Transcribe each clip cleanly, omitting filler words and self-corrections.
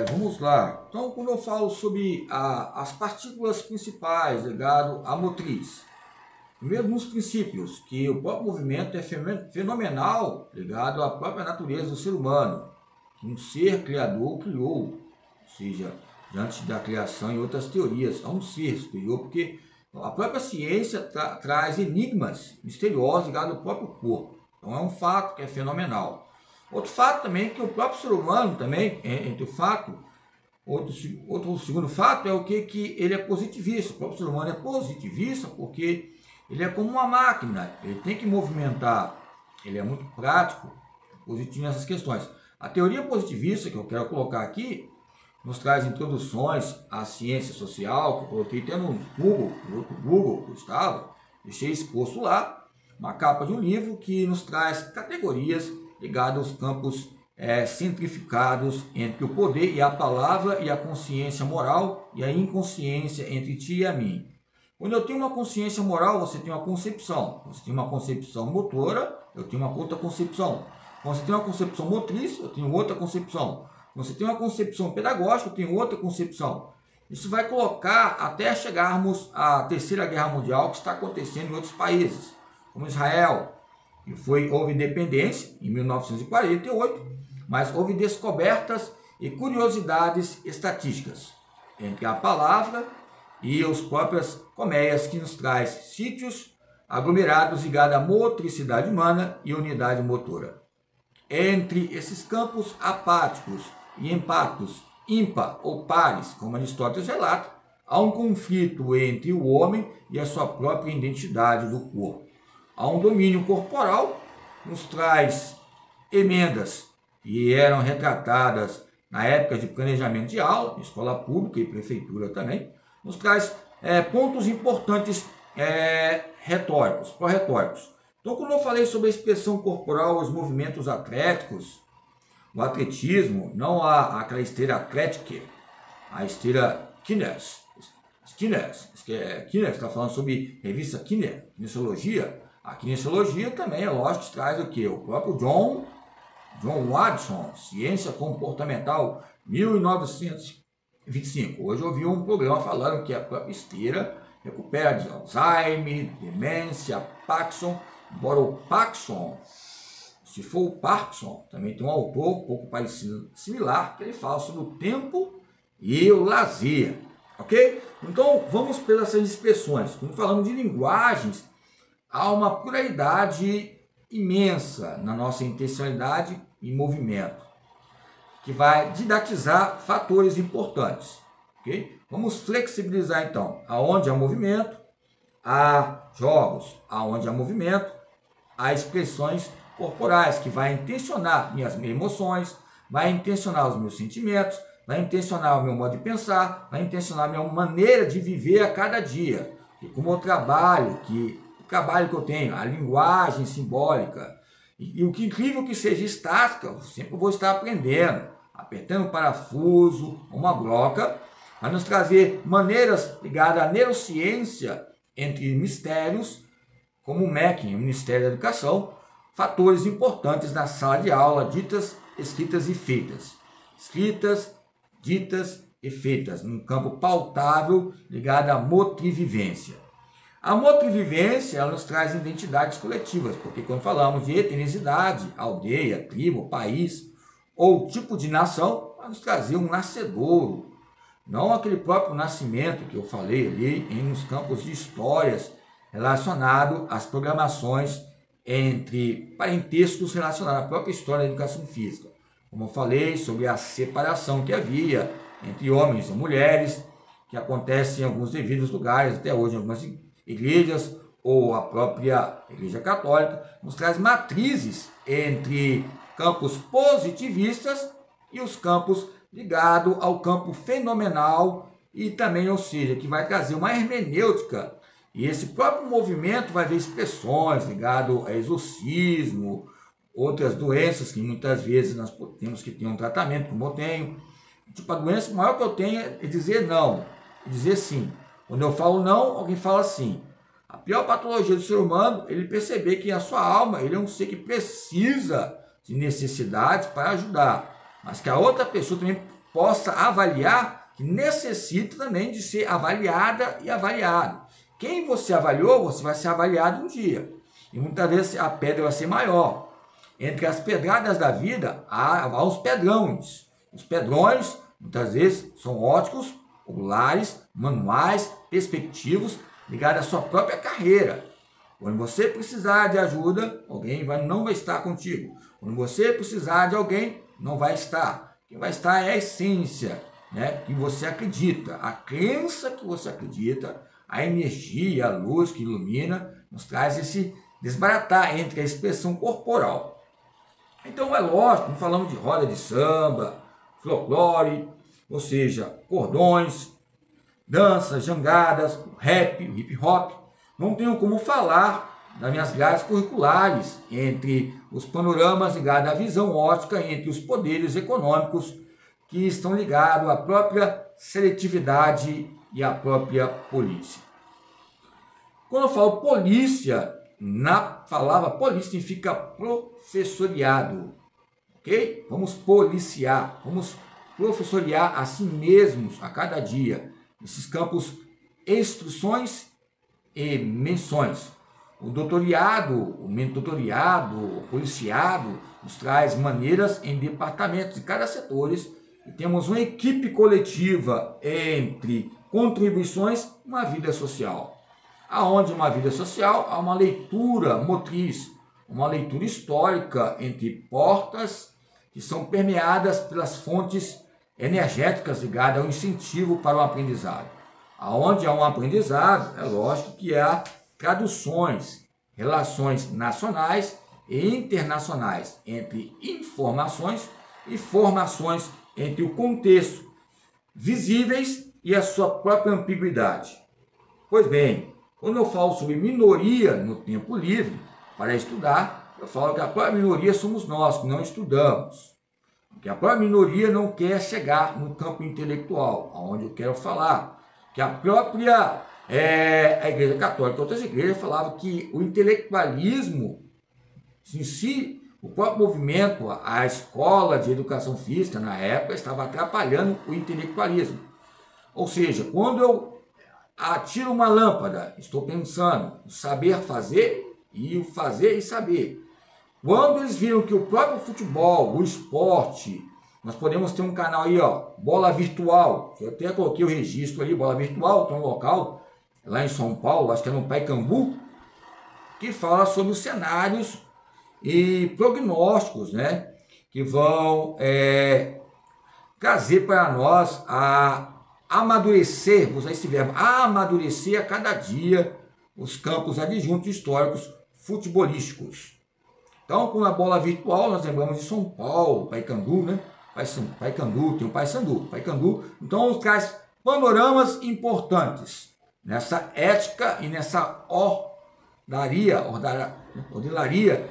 Vamos lá. Então, quando eu falo sobre as partículas principais ligado à motriz, primeiro nos princípios, que o próprio movimento é fenomenal ligado à própria natureza do ser humano, que um ser criador criou, ou seja, diante da criação e outras teorias, há um ser superior, porque a própria ciência traz enigmas misteriosos ligados ao próprio corpo. Então é um fato que é fenomenal. Outro fato também é que o próprio ser humano também, entre o fato, outro segundo fato é o que ele é positivista. O próprio ser humano é positivista porque ele é como uma máquina, ele tem que movimentar, ele é muito prático, positivo nessas questões. A teoria positivista que eu quero colocar aqui nos traz introduções à ciência social, que eu coloquei até no Google, Gustavo, deixei exposto lá, uma capa de um livro que nos traz categorias ligadas aos campos centrificados entre o poder e a palavra e a consciência moral e a inconsciência entre ti e a mim. Quando eu tenho uma consciência moral, você tem uma concepção. Você tem uma concepção motora, eu tenho uma outra concepção. Quando você tem uma concepção motriz, eu tenho outra concepção. Quando você tem uma concepção pedagógica, eu tenho outra concepção. Isso vai colocar até chegarmos à Terceira Guerra Mundial, que está acontecendo em outros países, como Israel, que houve independência em 1948, mas houve descobertas e curiosidades estatísticas entre a palavra e as próprias colmeias, que nos traz sítios aglomerados ligados à motricidade humana e unidade motora. Entre esses campos apáticos e empáticos, ímpar ou pares, como Aristóteles relata, há um conflito entre o homem e a sua própria identidade do corpo. Há um domínio corporal, nos traz emendas que eram retratadas na época de planejamento de aula, escola pública e prefeitura também, nos traz pontos importantes retóricos, pró-retóricos. Então, quando eu falei sobre a expressão corporal, os movimentos atléticos, o atletismo, não aquela esteira atlética, a esteira Kines está falando sobre revista Kinesiologia. A kinesiologia também, é lógico, que traz o que? O próprio John Watson, Ciência Comportamental, 1925. Hoje eu vi um programa falando que a própria esteira recupera de Alzheimer, demência, Parkinson, embora o Parkinson, se for o Parkinson, também tem um autor um pouco parecido, similar, que ele fala sobre o tempo e o lazer, ok? Então, vamos pelas expressões. Quando falamos de linguagens, há uma pluralidade imensa na nossa intencionalidade e movimento, que vai didatizar fatores importantes, ok? Vamos flexibilizar, então, aonde há movimento, há jogos, aonde há movimento, há expressões corporais, que vai intencionar minhas emoções, vai intencionar os meus sentimentos, vai intencionar o meu modo de pensar, vai intencionar a minha maneira de viver a cada dia. E como eu trabalho, o trabalho que eu tenho, a linguagem simbólica, e o que incrível que seja estática, eu sempre vou estar aprendendo, apertando um parafuso, uma broca, vai nos trazer maneiras ligadas à neurociência entre mistérios, como o MEC, o Ministério da Educação, fatores importantes na sala de aula, ditas, escritas e feitas. Escritas, ditas e feitas, num campo pautável ligado à motrivivência. A motrivivência, ela nos traz identidades coletivas, porque quando falamos de etnicidade, aldeia, tribo, país ou tipo de nação, vai nos trazer um nascedouro, não aquele próprio nascimento que eu falei ali nos campos de histórias relacionado às programações entre parentescos relacionados à própria história da educação física. Como eu falei sobre a separação que havia entre homens e mulheres, que acontece em alguns devidos lugares, até hoje em algumas igrejas, ou a própria Igreja Católica, nos traz matrizes entre campos positivistas e os campos ligados ao campo fenomenal e também, ou seja, que vai trazer uma hermenêutica. E esse próprio movimento vai ver expressões ligadas a exorcismo, outras doenças que muitas vezes nós temos que ter um tratamento, como eu tenho. Tipo, a doença maior que eu tenho é dizer não, é dizer sim. Quando eu falo não, alguém fala sim. A pior patologia do ser humano é ele perceber que a sua alma, ele é um ser que precisa de necessidades para ajudar. mas que a outra pessoa também possa avaliar, que necessita também de ser avaliada e avaliado. Quem você avaliou, você vai ser avaliado um dia. E muitas vezes a pedra vai ser maior. Entre as pedradas da vida, há os pedrões. Os pedrões, muitas vezes, são óticos, oculares, manuais, perspectivos, ligados à sua própria carreira. Quando você precisar de ajuda, alguém não vai estar contigo. Quando você precisar de alguém, não vai estar. Quem vai estar é a essência, né, que você acredita, a crença que você acredita, a energia, a luz que ilumina, nos traz esse desbaratar entre a expressão corporal. Então é lógico, falamos de roda de samba, folclore, ou seja, cordões, danças, jangadas, rap, hip hop. Não tenho como falar das minhas grades curriculares entre os panoramas ligados à visão ótica entre os poderes econômicos que estão ligados à própria seletividade e à própria polícia. Quando eu falo polícia, na palavra polícia significa professoriado, ok? Vamos policiar, vamos professoriar a si mesmos a cada dia, nesses campos instruções e menções. O doutoriado, o mentoriado, o policiado nos traz maneiras em departamentos de cada setor e temos uma equipe coletiva entre contribuições uma vida social. Aonde uma vida social há uma leitura motriz, uma leitura histórica entre portas que são permeadas pelas fontes energéticas ligadas ao incentivo para o aprendizado. Aonde há um aprendizado, é lógico que há traduções, relações nacionais e internacionais entre informações e formações entre o contexto, visíveis e a sua própria ambiguidade. Pois bem, quando eu falo sobre minoria no tempo livre para estudar, eu falo que a própria minoria somos nós, que não estudamos. Que a própria minoria não quer chegar no campo intelectual, aonde eu quero falar. Que a própria a Igreja Católica e outras igrejas falavam que o intelectualismo em si, o próprio movimento, a escola de educação física na época estava atrapalhando o intelectualismo. Ou seja, quando eu atiro uma lâmpada, estou pensando no saber fazer e o fazer e saber. Quando eles viram que o próprio futebol, o esporte, nós podemos ter um canal aí, ó, Bola Virtual, eu até coloquei o registro ali, Bola Virtual, tem um local lá em São Paulo, acho que é no Pacaembu, que fala sobre os cenários e prognósticos, né, que vão trazer para nós a amadurecer, vou usar esse verbo, amadurecer a cada dia os campos adjuntos históricos futebolísticos. Então, com a bola virtual, nós lembramos de São Paulo, Pacaembu, né? Pacaembu, tem o Pacaembu. Então, traz panoramas importantes nessa ética e nessa ordelaria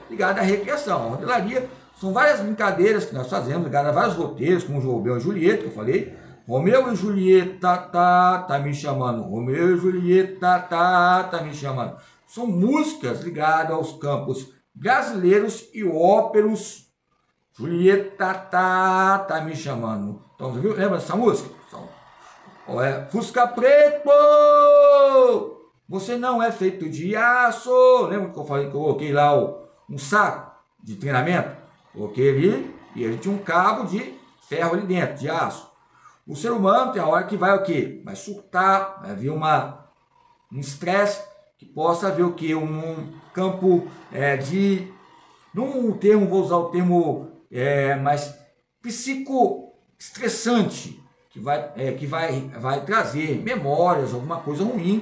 ligada à recreação. A ordelaria são várias brincadeiras que nós fazemos, ligadas a vários roteiros, como Romeu e Julieta, que eu falei. Romeu e Julieta, tá me chamando. Romeu e Julieta, tá me chamando. São músicas ligadas aos campos brasileiros e óperos. Julieta, tá me chamando. Então, você viu? Lembra dessa música? Fusca Preto, você não é feito de aço. Lembra que eu falei que eu coloquei lá um saco de treinamento? Coloquei ali e ele tinha um cabo de ferro ali dentro, de aço. O ser humano tem a hora que vai o quê? Vai surtar, vai vir um estresse que possa haver o quê? Um campo de... vou usar o termo mais psicoestressante, que vai trazer memórias, alguma coisa ruim.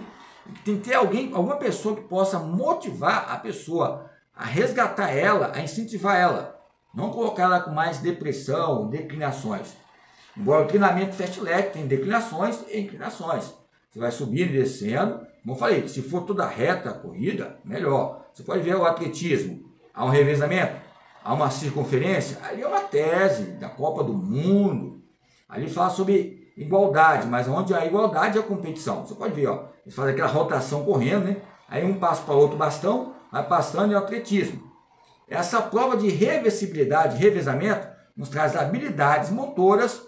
Tem que ter alguma pessoa que possa motivar a pessoa a resgatar ela, a incentivar ela. Não colocar ela com mais depressão, declinações. Embora o treinamento fast leg tem declinações e inclinações. Você vai subindo e descendo. Como eu falei, se for toda reta a corrida, melhor. Você pode ver o atletismo. Há um revezamento, há uma circunferência. Ali é uma tese da Copa do Mundo. Ali fala sobre igualdade, mas onde há igualdade é a competição. Você pode ver, ó, eles fazem aquela rotação correndo, né? Aí um passa para outro bastão, vai passando e é o atletismo. Essa prova de reversibilidade, revezamento, nos traz habilidades motoras